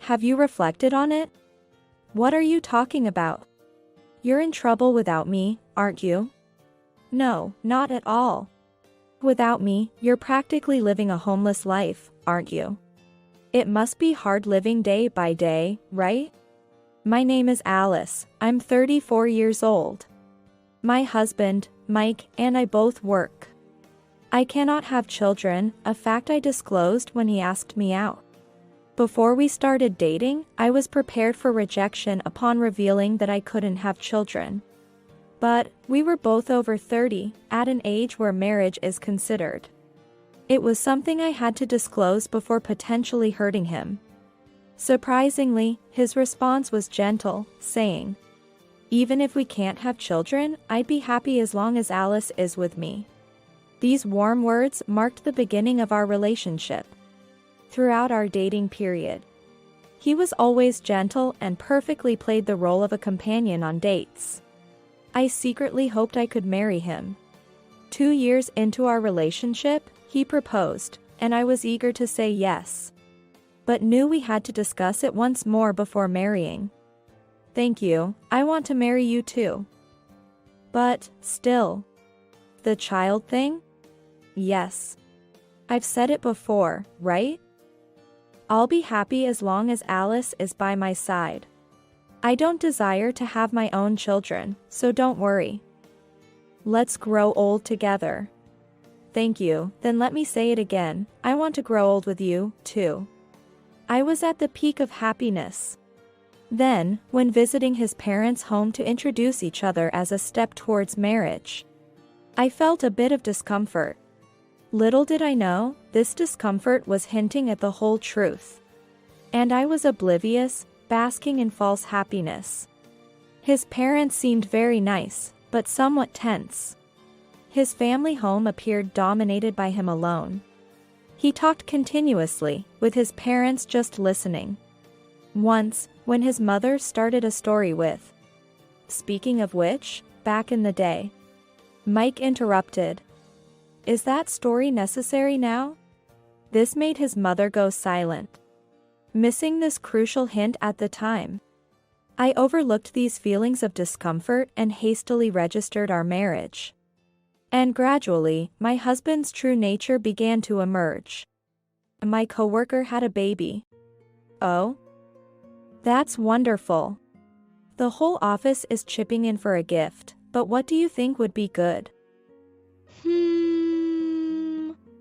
Have you reflected on it? What are you talking about? You're in trouble without me, aren't you? No, not at all. Without me, you're practically living a homeless life, aren't you? It must be hard living day by day, right? My name is Alice, I'm 34 years old. My husband, Mike, and I both work. I cannot have children, a fact I disclosed when he asked me out. Before we started dating, I was prepared for rejection upon revealing that I couldn't have children. But, we were both over 30, at an age where marriage is considered. It was something I had to disclose before potentially hurting him. Surprisingly, his response was gentle, saying, "Even if we can't have children, I'd be happy as long as Alice is with me." These warm words marked the beginning of our relationship. Throughout our dating period, he was always gentle and perfectly played the role of a companion on dates. I secretly hoped I could marry him. 2 years into our relationship, he proposed, and I was eager to say yes. But knew we had to discuss it once more before marrying. Thank you, I want to marry you too. But, still. The child thing? Yes. I've said it before, right? I'll be happy as long as Alice is by my side. I don't desire to have my own children, so don't worry. Let's grow old together. Thank you, then let me say it again, I want to grow old with you, too. I was at the peak of happiness. Then, when visiting his parents' home to introduce each other as a step towards marriage, I felt a bit of discomfort. Little did I know, this discomfort was hinting at the whole truth. And I was oblivious, basking in false happiness. His parents seemed very nice, but somewhat tense. His family home appeared dominated by him alone. He talked continuously, with his parents just listening. Once, when his mother started a story with, "Speaking of which, back in the day," Mike interrupted. "Is that story necessary now?" This made his mother go silent. Missing this crucial hint at the time, I overlooked these feelings of discomfort and hastily registered our marriage. And gradually, my husband's true nature began to emerge. My coworker had a baby. Oh? That's wonderful. The whole office is chipping in for a gift, but what do you think would be good?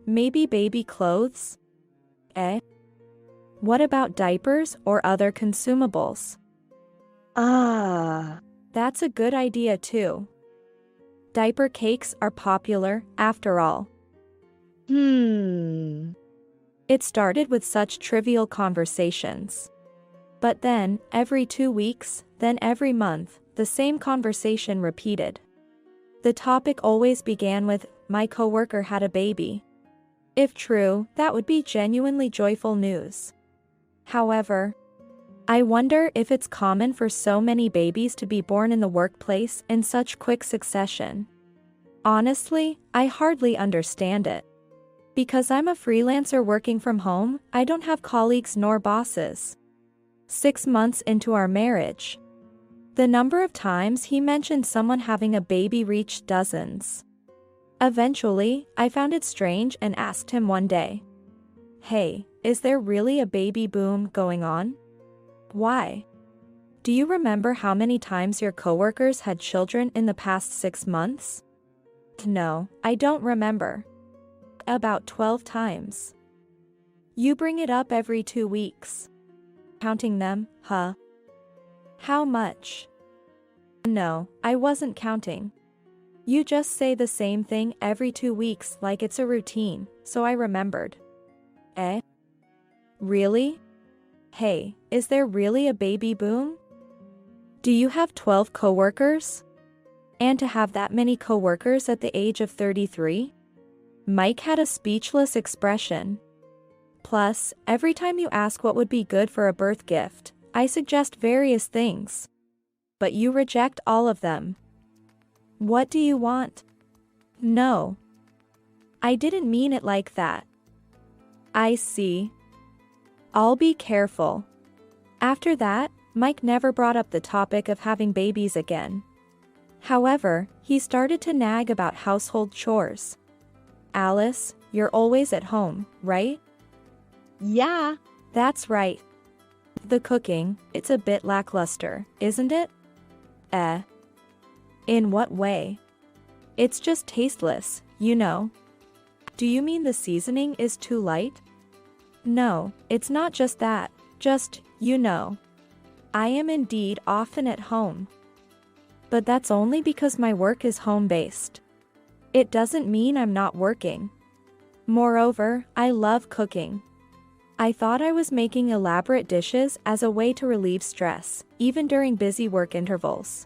Maybe baby clothes? What about diapers or other consumables? That's a good idea too. Diaper cakes are popular, after all. It started with such trivial conversations. But then, every 2 weeks, then every month, the same conversation repeated. The topic always began with, "My coworker had a baby." If true, that would be genuinely joyful news. However, I wonder if it's common for so many babies to be born in the workplace in such quick succession. Honestly, I hardly understand it. Because I'm a freelancer working from home, I don't have colleagues nor bosses. 6 months into our marriage, the number of times he mentioned someone having a baby reached dozens. Eventually, I found it strange and asked him one day, "Hey, is there really a baby boom going on? Why? Do you remember how many times your coworkers had children in the past 6 months?" "No, I don't remember." "About 12 times. You bring it up every 2 weeks. Counting them, huh?" "How much?" "No, I wasn't counting. You just say the same thing every 2 weeks like it's a routine, so I remembered." Really? Hey, is there really a baby boom? Do you have 12 coworkers? And to have that many coworkers at the age of 33? Mike had a speechless expression. Plus, every time you ask what would be good for a birth gift, I suggest various things. But you reject all of them. What do you want? No. I didn't mean it like that. I see. I'll be careful. After that, Mike never brought up the topic of having babies again. However, he started to nag about household chores. Alice, you're always at home, right? Yeah. That's right. The cooking, it's a bit lackluster, isn't it? In what way? It's just tasteless, you know. Do you mean the seasoning is too light? No, it's not just that, just, you know. I am indeed often at home. But that's only because my work is home-based. It doesn't mean I'm not working. Moreover, I love cooking. I thought I was making elaborate dishes as a way to relieve stress, even during busy work intervals.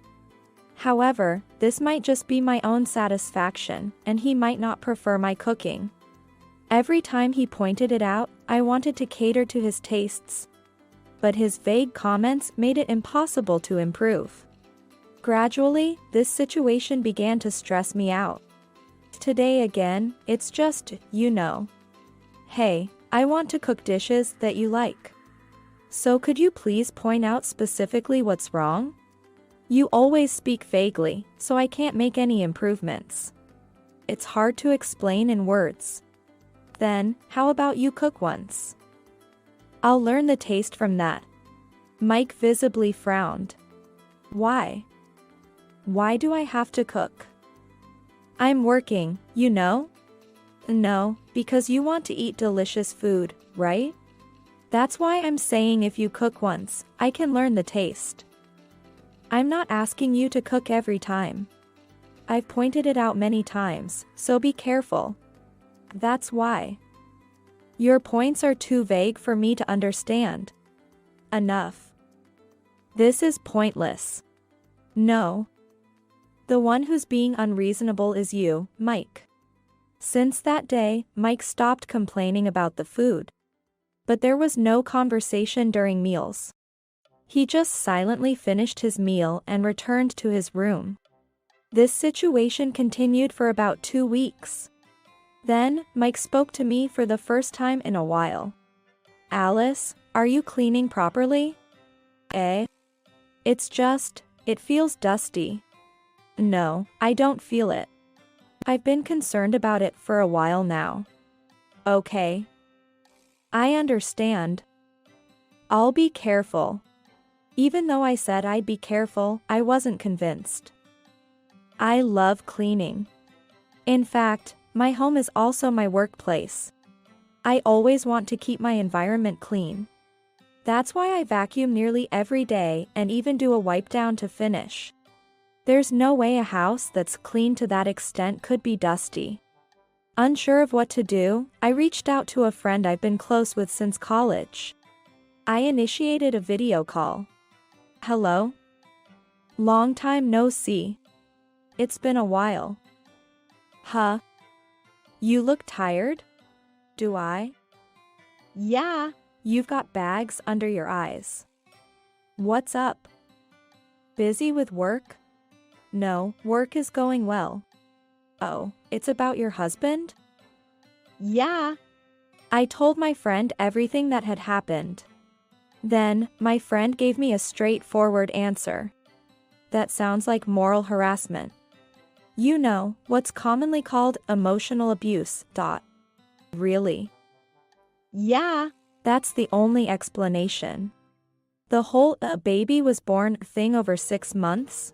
However, this might just be my own satisfaction, and he might not prefer my cooking. Every time he pointed it out, I wanted to cater to his tastes. But his vague comments made it impossible to improve. Gradually, this situation began to stress me out. Today again, it's just, you know. Hey, I want to cook dishes that you like. So could you please point out specifically what's wrong? You always speak vaguely, so I can't make any improvements. It's hard to explain in words. Then, how about you cook once? I'll learn the taste from that. Mike visibly frowned. Why? Why do I have to cook? I'm working, you know? No, because you want to eat delicious food, right? That's why I'm saying if you cook once, I can learn the taste. I'm not asking you to cook every time. I've pointed it out many times, so be careful. That's why. Your points are too vague for me to understand. Enough. This is pointless. No. The one who's being unreasonable is you, Mike. Since that day, Mike stopped complaining about the food. But there was no conversation during meals. He just silently finished his meal and returned to his room. This situation continued for about 2 weeks. Then, Mike spoke to me for the first time in a while. Alice, are you cleaning properly? It's just, it feels dusty. No, I don't feel it. I've been concerned about it for a while now. Okay. I understand. I'll be careful. Even though I said I'd be careful, I wasn't convinced. I love cleaning. In fact, my home is also my workplace. I always want to keep my environment clean. That's why I vacuum nearly every day and even do a wipe down to finish. There's no way a house that's clean to that extent could be dusty. Unsure of what to do, I reached out to a friend I've been close with since college. I initiated a video call. Hello? Long time no see. It's been a while. Huh? You look tired? Do I? Yeah. You've got bags under your eyes. What's up? Busy with work? No, work is going well. Oh, it's about your husband? Yeah. I told my friend everything that had happened. Then, my friend gave me a straightforward answer. That sounds like moral harassment. You know, what's commonly called emotional abuse. Really? Yeah. That's the only explanation. The whole baby was born thing over 6 months?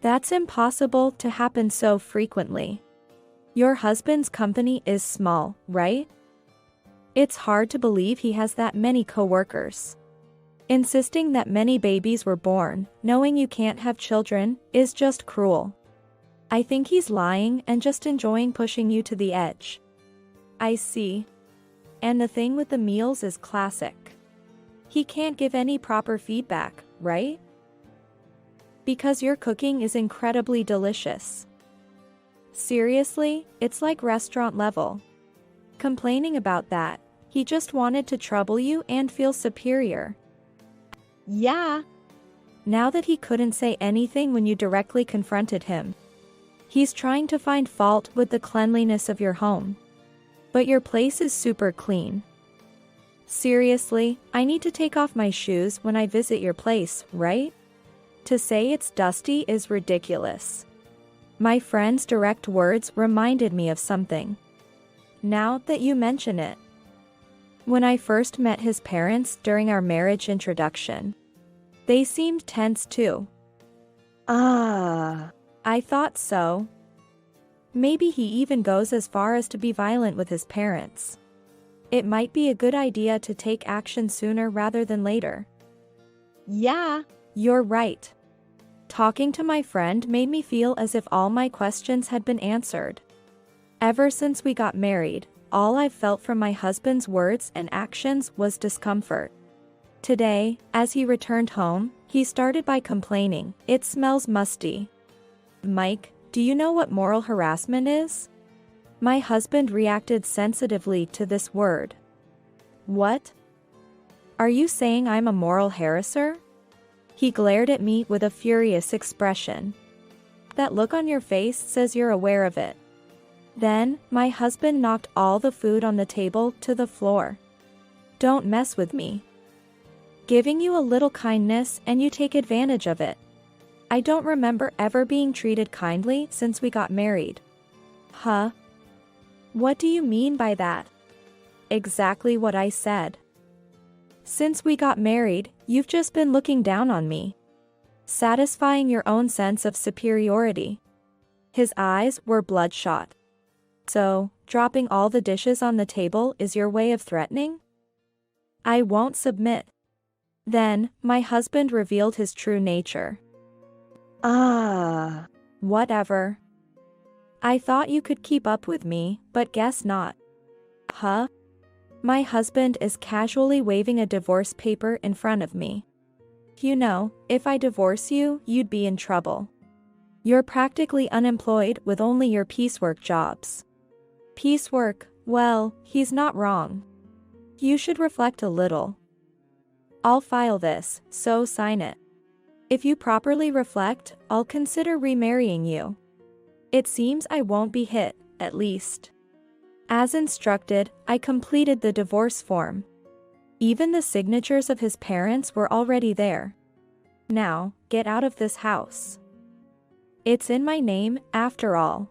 That's impossible to happen so frequently. Your husband's company is small, right? It's hard to believe he has that many co-workers. Insisting that many babies were born, knowing you can't have children, is just cruel. I think he's lying and just enjoying pushing you to the edge. I see. And the thing with the meals is classic. He can't give any proper feedback, right? Because your cooking is incredibly delicious. Seriously, it's like restaurant level. Complaining about that, he just wanted to trouble you and feel superior. Yeah. Now that he couldn't say anything when you directly confronted him, he's trying to find fault with the cleanliness of your home. But your place is super clean. Seriously, I need to take off my shoes when I visit your place, right? To say it's dusty is ridiculous. My friend's direct words reminded me of something. Now that you mention it. When I first met his parents during our marriage introduction, they seemed tense too. Ah. I thought so. Maybe he even goes as far as to be violent with his parents. It might be a good idea to take action sooner rather than later. Yeah. You're right. Talking to my friend made me feel as if all my questions had been answered. Ever since we got married, all I've felt from my husband's words and actions was discomfort. Today, as he returned home, he started by complaining, "It smells musty." Mike, do you know what moral harassment is? My husband reacted sensitively to this word. What? Are you saying I'm a moral harasser? He glared at me with a furious expression. That look on your face says you're aware of it. Then, my husband knocked all the food on the table to the floor. Don't mess with me. Giving you a little kindness and you take advantage of it. I don't remember ever being treated kindly since we got married. Huh? What do you mean by that? Exactly what I said. Since we got married, you've just been looking down on me. Satisfying your own sense of superiority. His eyes were bloodshot. So, dropping all the dishes on the table is your way of threatening? I won't submit. Then, my husband revealed his true nature. Ah. Whatever. I thought you could keep up with me, but guess not. Huh? My husband is casually waving a divorce paper in front of me. You know, if I divorce you, you'd be in trouble. You're practically unemployed with only your piecework jobs. Piecework, well, he's not wrong. You should reflect a little. I'll file this, so sign it. If you properly reflect, I'll consider remarrying you. It seems I won't be hit, at least. As instructed, I completed the divorce form. Even the signatures of his parents were already there. Now, get out of this house. It's in my name, after all.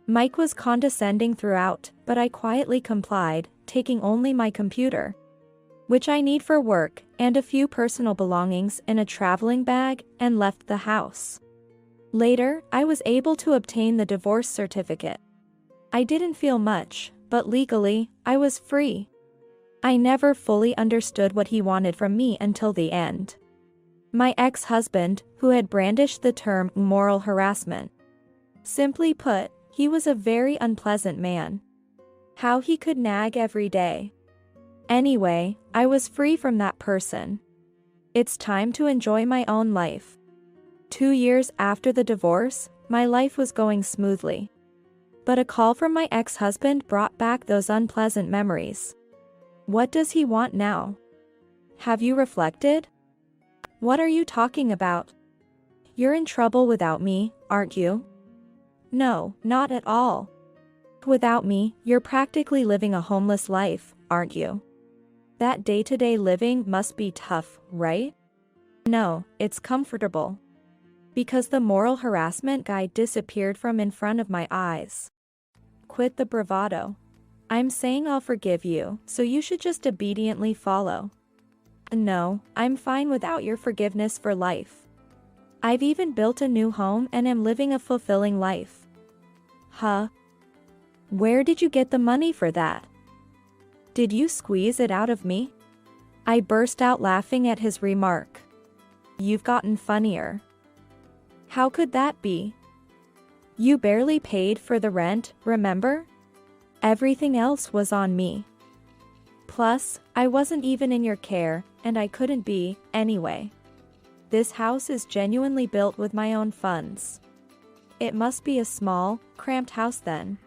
Mike was condescending throughout, but I quietly complied, taking only my computer, which I need for work, and a few personal belongings in a traveling bag, and left the house. Later, I was able to obtain the divorce certificate. I didn't feel much, but legally, I was free. I never fully understood what he wanted from me until the end. My ex-husband, who had brandished the term moral harassment. Simply put, he was a very unpleasant man. How he could nag every day. Anyway, I was free from that person. It's time to enjoy my own life. 2 years after the divorce, my life was going smoothly. But a call from my ex-husband brought back those unpleasant memories. What does he want now? Have you reflected? What are you talking about? You're in trouble without me, aren't you? No, not at all. Without me, you're practically living a homeless life, aren't you? That day-to-day living must be tough, right? No, it's comfortable. Because the moral harassment guy disappeared from in front of my eyes. Quit the bravado. I'm saying I'll forgive you, so you should just obediently follow. No, I'm fine without your forgiveness for life. I've even built a new home and am living a fulfilling life. Huh? Where did you get the money for that? Did you squeeze it out of me? I burst out laughing at his remark. You've gotten funnier. How could that be? You barely paid for the rent, remember? Everything else was on me. Plus, I wasn't even in your care, and I couldn't be, anyway. This house is genuinely built with my own funds. It must be a small, cramped house then.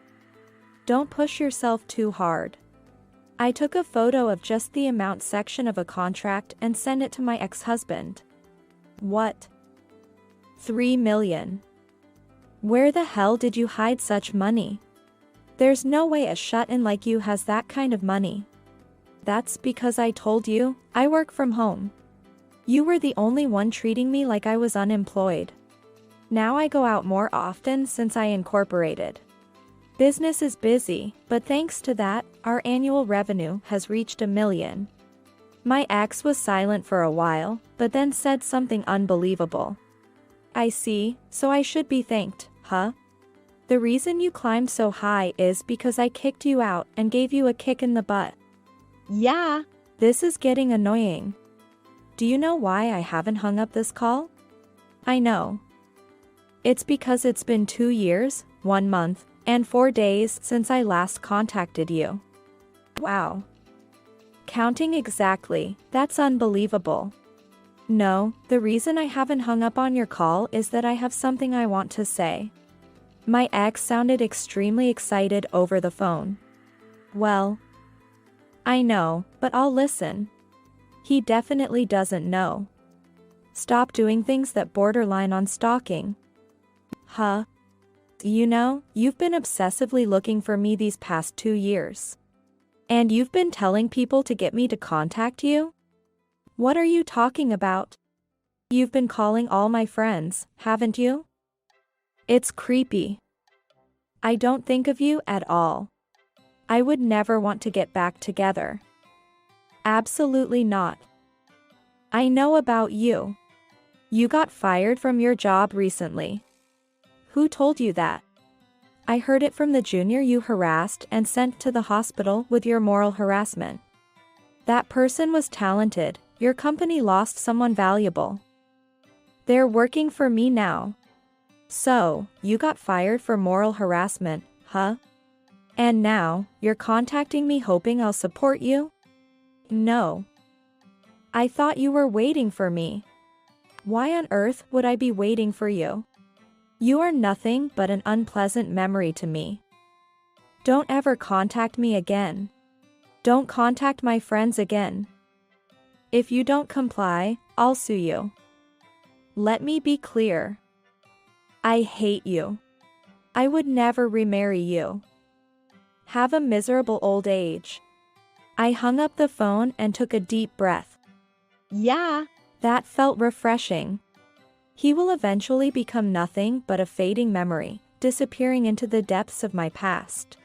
Don't push yourself too hard. I took a photo of just the amount section of a contract and sent it to my ex-husband. What? 3 million. Where the hell did you hide such money? There's no way a shut-in like you has that kind of money. That's because I told you, I work from home. You were the only one treating me like I was unemployed. Now I go out more often since I incorporated. Business is busy, but thanks to that, our annual revenue has reached $1 million. My ex was silent for a while, but then said something unbelievable. I see, so I should be thanked, huh? The reason you climbed so high is because I kicked you out and gave you a kick in the butt. Yeah. This is getting annoying. Do you know why I haven't hung up this call? I know. It's because it's been 2 years, 1 month, and 4 days since I last contacted you. Wow. Counting exactly, that's unbelievable. No, the reason I haven't hung up on your call is that I have something I want to say. My ex sounded extremely excited over the phone. Well, I know, but I'll listen. He definitely doesn't know. Stop doing things that borderline on stalking. Huh? You know, you've been obsessively looking for me these past 2 years. And you've been telling people to get me to contact you? What are you talking about? You've been calling all my friends, haven't you? It's creepy. I don't think of you at all. I would never want to get back together. Absolutely not. I know about you. You got fired from your job recently. Who told you that? I heard it from the junior you harassed and sent to the hospital with your moral harassment. That person was talented, your company lost someone valuable. They're working for me now. So, you got fired for moral harassment, huh? And now, you're contacting me hoping I'll support you? No. I thought you were waiting for me. Why on earth would I be waiting for you? You are nothing but an unpleasant memory to me. Don't ever contact me again. Don't contact my friends again. If you don't comply, I'll sue you. Let me be clear. I hate you. I would never remarry you. Have a miserable old age. I hung up the phone and took a deep breath. Yeah. That felt refreshing. He will eventually become nothing but a fading memory, disappearing into the depths of my past.